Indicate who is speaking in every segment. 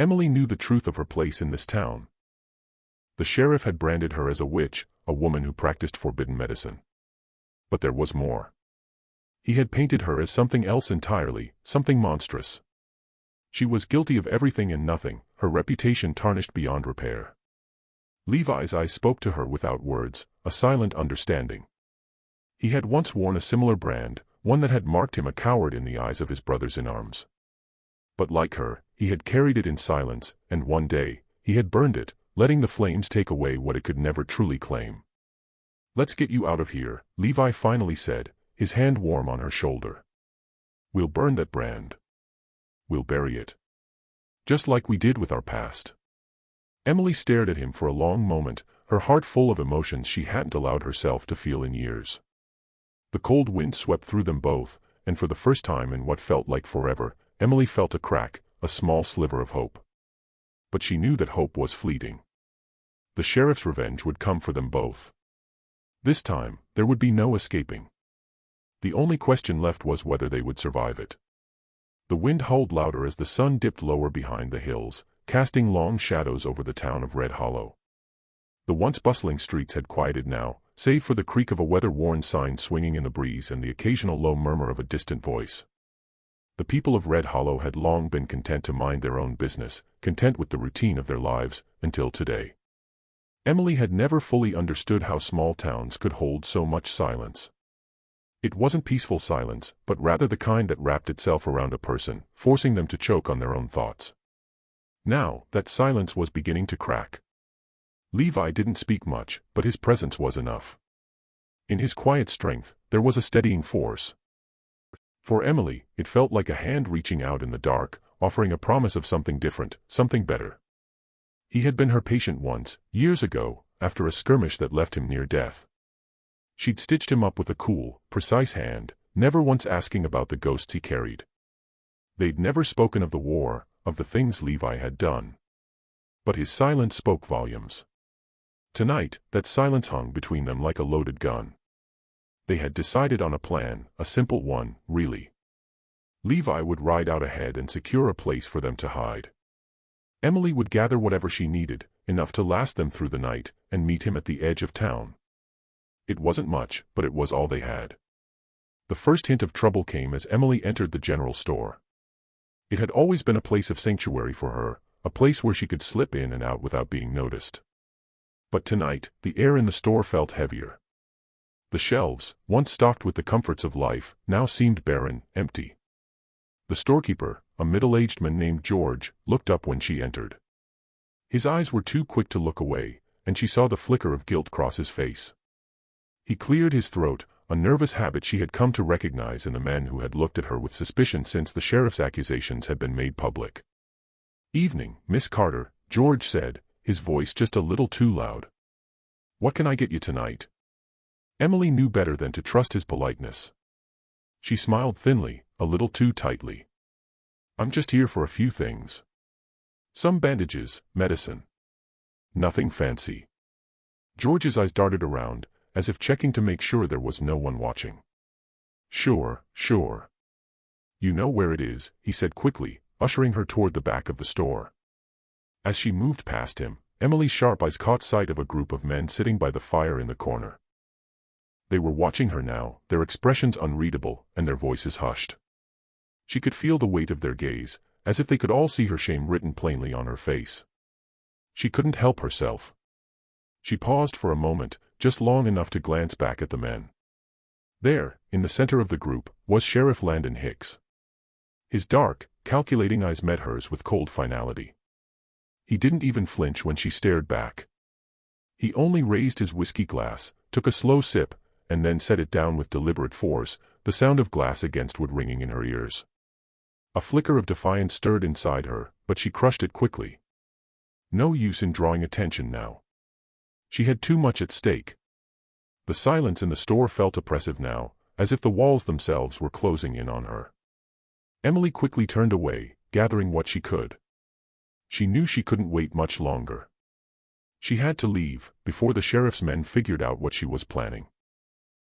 Speaker 1: Emily knew the truth of her place in this town. The sheriff had branded her as a witch, a woman who practiced forbidden medicine. But there was more. He had painted her as something else entirely, something monstrous. She was guilty of everything and nothing, her reputation tarnished beyond repair. Levi's eyes spoke to her without words, a silent understanding. He had once worn a similar brand, one that had marked him a coward in the eyes of his brothers in arms. But like her, he had carried it in silence, and one day, he had burned it, letting the flames take away what it could never truly claim. "Let's get you out of here," Levi finally said, his hand warm on her shoulder. "We'll burn that brand. We'll bury it. Just like we did with our past." Emily stared at him for a long moment, her heart full of emotions she hadn't allowed herself to feel in years. The cold wind swept through them both, and for the first time in what felt like forever, Emily felt a crack, a small sliver of hope. But she knew that hope was fleeting. The sheriff's revenge would come for them both. This time, there would be no escaping. The only question left was whether they would survive it. The wind howled louder as the sun dipped lower behind the hills, casting long shadows over the town of Red Hollow. The once bustling streets had quieted now, save for the creak of a weather-worn sign swinging in the breeze and the occasional low murmur of a distant voice. The people of Red Hollow had long been content to mind their own business, content with the routine of their lives, until today. Emily had never fully understood how small towns could hold so much silence. It wasn't peaceful silence, but rather the kind that wrapped itself around a person, forcing them to choke on their own thoughts. Now, that silence was beginning to crack. Levi didn't speak much, but his presence was enough. In his quiet strength, there was a steadying force. For Emily, it felt like a hand reaching out in the dark, offering a promise of something different, something better. He had been her patient once, years ago, after a skirmish that left him near death. She'd stitched him up with a cool, precise hand, never once asking about the ghosts he carried. They'd never spoken of the war, of the things Levi had done. But his silence spoke volumes. Tonight, that silence hung between them like a loaded gun. They had decided on a plan, a simple one, really. Levi would ride out ahead and secure a place for them to hide. Emily would gather whatever she needed, enough to last them through the night, and meet him at the edge of town. It wasn't much, but it was all they had. The first hint of trouble came as Emily entered the general store. It had always been a place of sanctuary for her, a place where she could slip in and out without being noticed. But tonight, the air in the store felt heavier. The shelves, once stocked with the comforts of life, now seemed barren, empty. The storekeeper, a middle-aged man named George, looked up when she entered. His eyes were too quick to look away, and she saw the flicker of guilt cross his face. He cleared his throat, a nervous habit she had come to recognize in the man who had looked at her with suspicion since the sheriff's accusations had been made public. "Evening, Miss Carter," George said, his voice just a little too loud. "What can I get you tonight?" Emily knew better than to trust his politeness. She smiled thinly, a little too tightly. "I'm just here for a few things. Some bandages, medicine. Nothing fancy." George's eyes darted around, as if checking to make sure there was no one watching. Sure. "You know where it is," he said quickly, ushering her toward the back of the store. As she moved past him, Emily's sharp eyes caught sight of a group of men sitting by the fire in the corner. They were watching her now, their expressions unreadable, and their voices hushed. She could feel the weight of their gaze, as if they could all see her shame written plainly on her face. She couldn't help herself. She paused for a moment, just long enough to glance back at the men. There, in the center of the group, was Sheriff Landon Hicks. His dark, calculating eyes met hers with cold finality. He didn't even flinch when she stared back. He only raised his whiskey glass, took a slow sip, and then set it down with deliberate force, the sound of glass against wood ringing in her ears. A flicker of defiance stirred inside her, but she crushed it quickly. No use in drawing attention now. She had too much at stake. The silence in the store felt oppressive now, as if the walls themselves were closing in on her. Emily quickly turned away, gathering what she could. She knew she couldn't wait much longer. She had to leave, before the sheriff's men figured out what she was planning.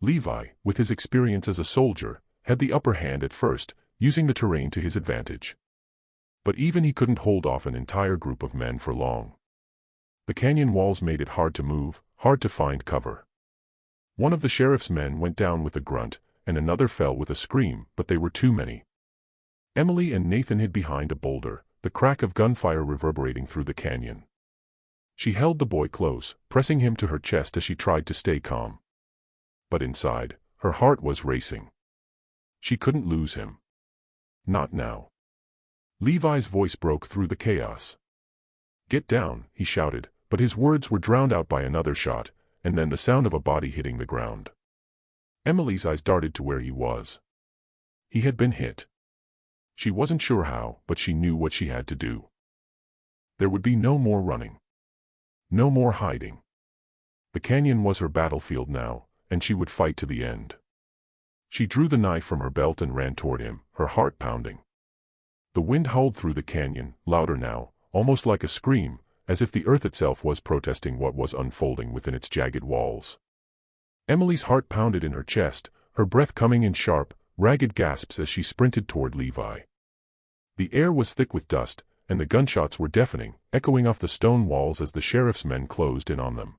Speaker 1: Levi, with his experience as a soldier, had the upper hand at first, using the terrain to his advantage. But even he couldn't hold off an entire group of men for long. The canyon walls made it hard to move, hard to find cover. One of the sheriff's men went down with a grunt, and another fell with a scream, but they were too many. Emily and Nathan hid behind a boulder, the crack of gunfire reverberating through the canyon. She held the boy close, pressing him to her chest as she tried to stay calm. But inside, her heart was racing. She couldn't lose him. Not now. Levi's voice broke through the chaos. "Get down," he shouted, but his words were drowned out by another shot, and then the sound of a body hitting the ground. Emily's eyes darted to where he was. He had been hit. She wasn't sure how, but she knew what she had to do. There would be no more running. No more hiding. The canyon was her battlefield now, and she would fight to the end. She drew the knife from her belt and ran toward him, her heart pounding. The wind howled through the canyon, louder now, almost like a scream, as if the earth itself was protesting what was unfolding within its jagged walls. Emily's heart pounded in her chest, her breath coming in sharp, ragged gasps as she sprinted toward Levi. The air was thick with dust, and the gunshots were deafening, echoing off the stone walls as the sheriff's men closed in on them.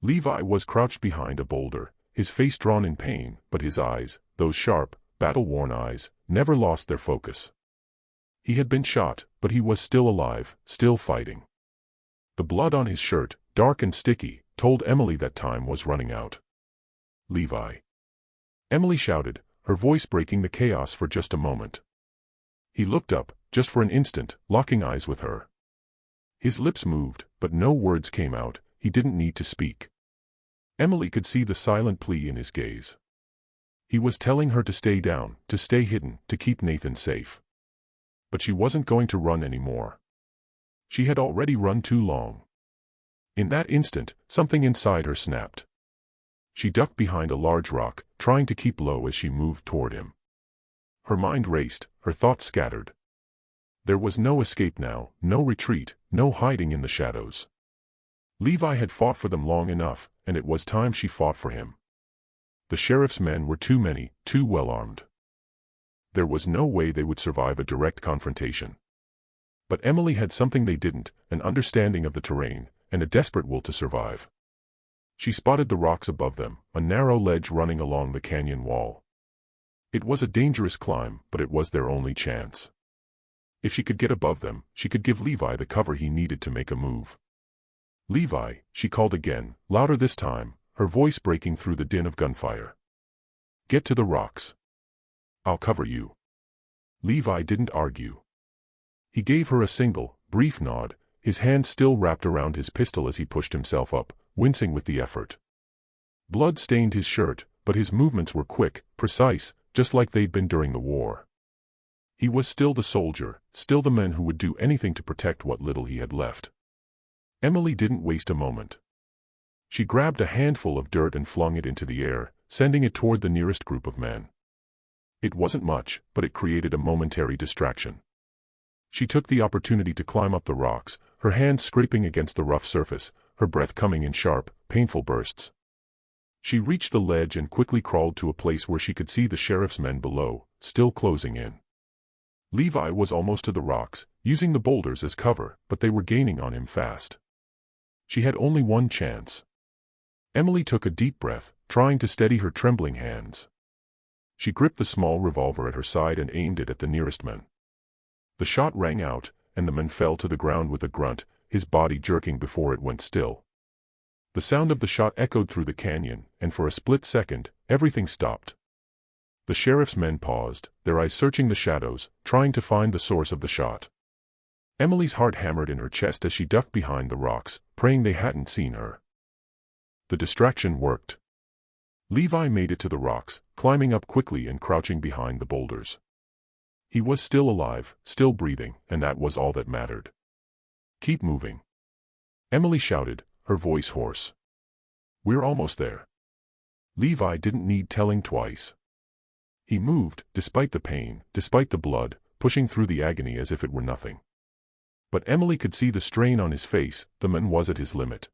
Speaker 1: Levi was crouched behind a boulder, his face drawn in pain, but his eyes, those sharp, battle-worn eyes, never lost their focus. He had been shot, but he was still alive, still fighting. The blood on his shirt, dark and sticky, told Emily that time was running out. "Levi!" Emily shouted, her voice breaking the chaos for just a moment. He looked up, just for an instant, locking eyes with her. His lips moved, but no words came out. He didn't need to speak. Emily could see the silent plea in his gaze. He was telling her to stay down, to stay hidden, to keep Nathan safe. But she wasn't going to run anymore. She had already run too long. In that instant, something inside her snapped. She ducked behind a large rock, trying to keep low as she moved toward him. Her mind raced, her thoughts scattered. There was no escape now, no retreat, no hiding in the shadows. Levi had fought for them long enough, and it was time she fought for him. The sheriff's men were too many, too well armed. There was no way they would survive a direct confrontation. But Emily had something they didn't, an understanding of the terrain, and a desperate will to survive. She spotted the rocks above them, a narrow ledge running along the canyon wall. It was a dangerous climb, but it was their only chance. If she could get above them, she could give Levi the cover he needed to make a move. "Levi," she called again, louder this time, her voice breaking through the din of gunfire. "Get to the rocks. I'll cover you." Levi didn't argue. He gave her a single, brief nod, his hand still wrapped around his pistol as he pushed himself up, wincing with the effort. Blood stained his shirt, but his movements were quick, precise, just like they'd been during the war. He was still the soldier, still the man who would do anything to protect what little he had left. Emily didn't waste a moment. She grabbed a handful of dirt and flung it into the air, sending it toward the nearest group of men. It wasn't much, but it created a momentary distraction. She took the opportunity to climb up the rocks, her hands scraping against the rough surface, her breath coming in sharp, painful bursts. She reached the ledge and quickly crawled to a place where she could see the sheriff's men below, still closing in. Levi was almost to the rocks, using the boulders as cover, but they were gaining on him fast. She had only one chance. Emily took a deep breath, trying to steady her trembling hands. She gripped the small revolver at her side and aimed it at the nearest man. The shot rang out, and the man fell to the ground with a grunt, his body jerking before it went still. The sound of the shot echoed through the canyon, and for a split second, everything stopped. The sheriff's men paused, their eyes searching the shadows, trying to find the source of the shot. Emily's heart hammered in her chest as she ducked behind the rocks, praying they hadn't seen her. The distraction worked. Levi made it to the rocks, climbing up quickly and crouching behind the boulders. He was still alive, still breathing, and that was all that mattered. "Keep moving," Emily shouted, her voice hoarse. "We're almost there." Levi didn't need telling twice. He moved, despite the pain, despite the blood, pushing through the agony as if it were nothing. But Emily could see the strain on his face, the man was at his limit.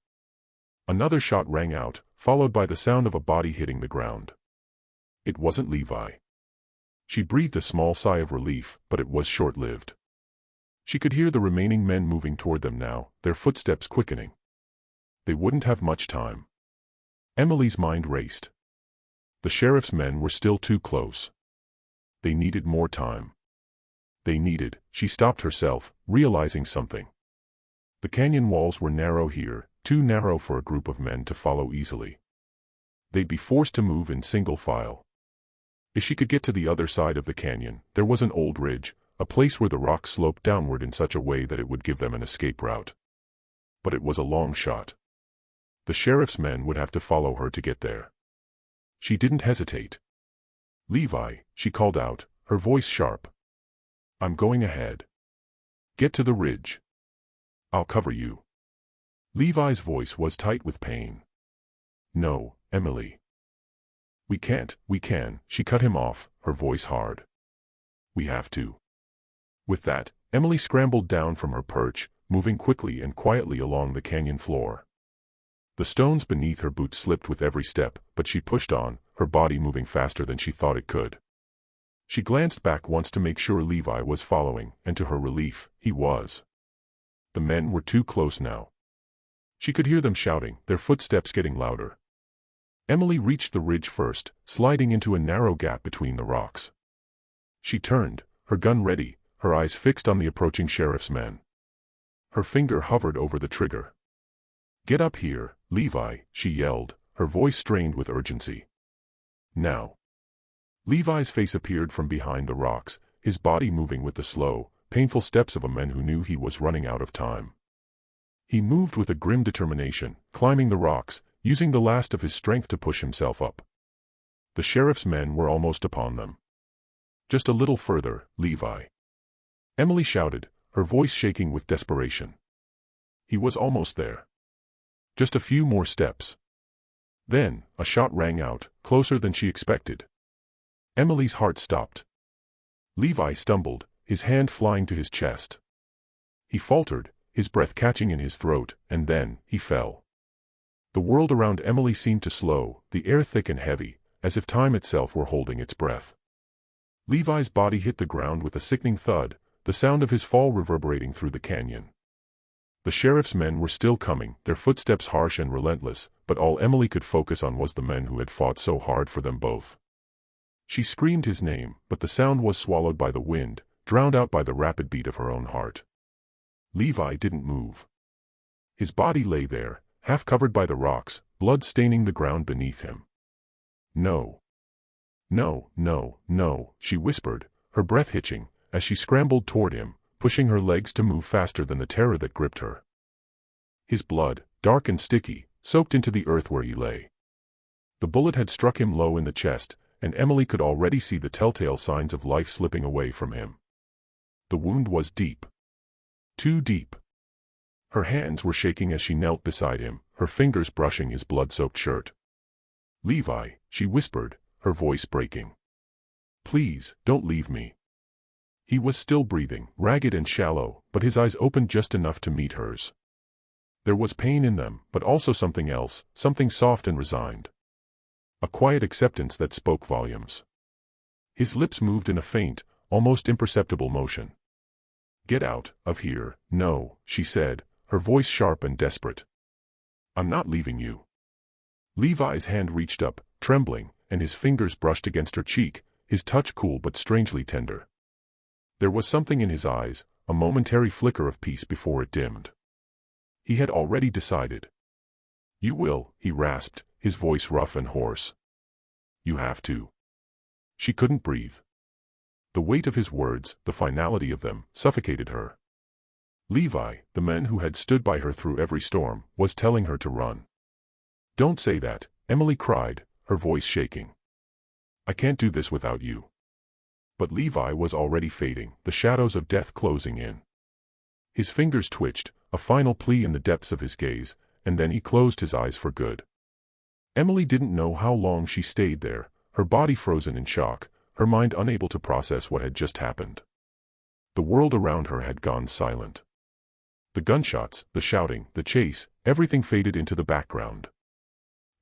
Speaker 1: Another shot rang out, followed by the sound of a body hitting the ground. It wasn't Levi. She breathed a small sigh of relief, but it was short-lived. She could hear the remaining men moving toward them now, their footsteps quickening. They wouldn't have much time. Emily's mind raced. The sheriff's men were still too close. They needed more time. She stopped herself, realizing something. The canyon walls were narrow here, too narrow for a group of men to follow easily. They'd be forced to move in single file. If she could get to the other side of the canyon, there was an old ridge, a place where the rocks sloped downward in such a way that it would give them an escape route. But it was a long shot. The sheriff's men would have to follow her to get there. She didn't hesitate. "Levi," she called out, her voice sharp. "I'm going ahead. Get to the ridge. I'll cover you." Levi's voice was tight with pain. "No, Emily. We can't, we can," she cut him off, her voice hard. "We have to." With that, Emily scrambled down from her perch, moving quickly and quietly along the canyon floor. The stones beneath her boots slipped with every step, but she pushed on, her body moving faster than she thought it could. She glanced back once to make sure Levi was following, and to her relief, he was. The men were too close now. She could hear them shouting, their footsteps getting louder. Emily reached the ridge first, sliding into a narrow gap between the rocks. She turned, her gun ready, her eyes fixed on the approaching sheriff's men. Her finger hovered over the trigger. "Get up here, Levi," she yelled, her voice strained with urgency. "Now." Levi's face appeared from behind the rocks, his body moving with the slow, painful steps of a man who knew he was running out of time. He moved with a grim determination, climbing the rocks, using the last of his strength to push himself up. The sheriff's men were almost upon them. "Just a little further, Levi." Emily shouted, her voice shaking with desperation. He was almost there. Just a few more steps. Then, a shot rang out, closer than she expected. Emily's heart stopped. Levi stumbled, his hand flying to his chest. He faltered, his breath catching in his throat, and then, he fell. The world around Emily seemed to slow, the air thick and heavy, as if time itself were holding its breath. Levi's body hit the ground with a sickening thud, the sound of his fall reverberating through the canyon. The sheriff's men were still coming, their footsteps harsh and relentless, but all Emily could focus on was the men who had fought so hard for them both. She screamed his name, but the sound was swallowed by the wind, drowned out by the rapid beat of her own heart. Levi didn't move. His body lay there, half covered by the rocks, blood staining the ground beneath him. "No. No, no, no," she whispered, her breath hitching, as she scrambled toward him, pushing her legs to move faster than the terror that gripped her. His blood, dark and sticky, soaked into the earth where he lay. The bullet had struck him low in the chest, and Emily could already see the telltale signs of life slipping away from him. The wound was deep. Too deep. Her hands were shaking as she knelt beside him, her fingers brushing his blood-soaked shirt. "Levi," she whispered, her voice breaking. "Please, don't leave me." He was still breathing, ragged and shallow, but his eyes opened just enough to meet hers. There was pain in them, but also something else, something soft and resigned. A quiet acceptance that spoke volumes. His lips moved in a faint, almost imperceptible motion. "Get out of here, no," she said, her voice sharp and desperate. "I'm not leaving you." Levi's hand reached up, trembling, and his fingers brushed against her cheek, his touch cool but strangely tender. There was something in his eyes, a momentary flicker of peace before it dimmed. He had already decided. "You will," he rasped, his voice rough and hoarse. "You have to." She couldn't breathe. The weight of his words, the finality of them, suffocated her. Levi, the man who had stood by her through every storm, was telling her to run. "Don't say that," Emily cried, her voice shaking. "I can't do this without you." But Levi was already fading, the shadows of death closing in. His fingers twitched, a final plea in the depths of his gaze, and then he closed his eyes for good. Emily didn't know how long she stayed there, her body frozen in shock, her mind unable to process what had just happened. The world around her had gone silent. The gunshots, the shouting, the chase, everything faded into the background.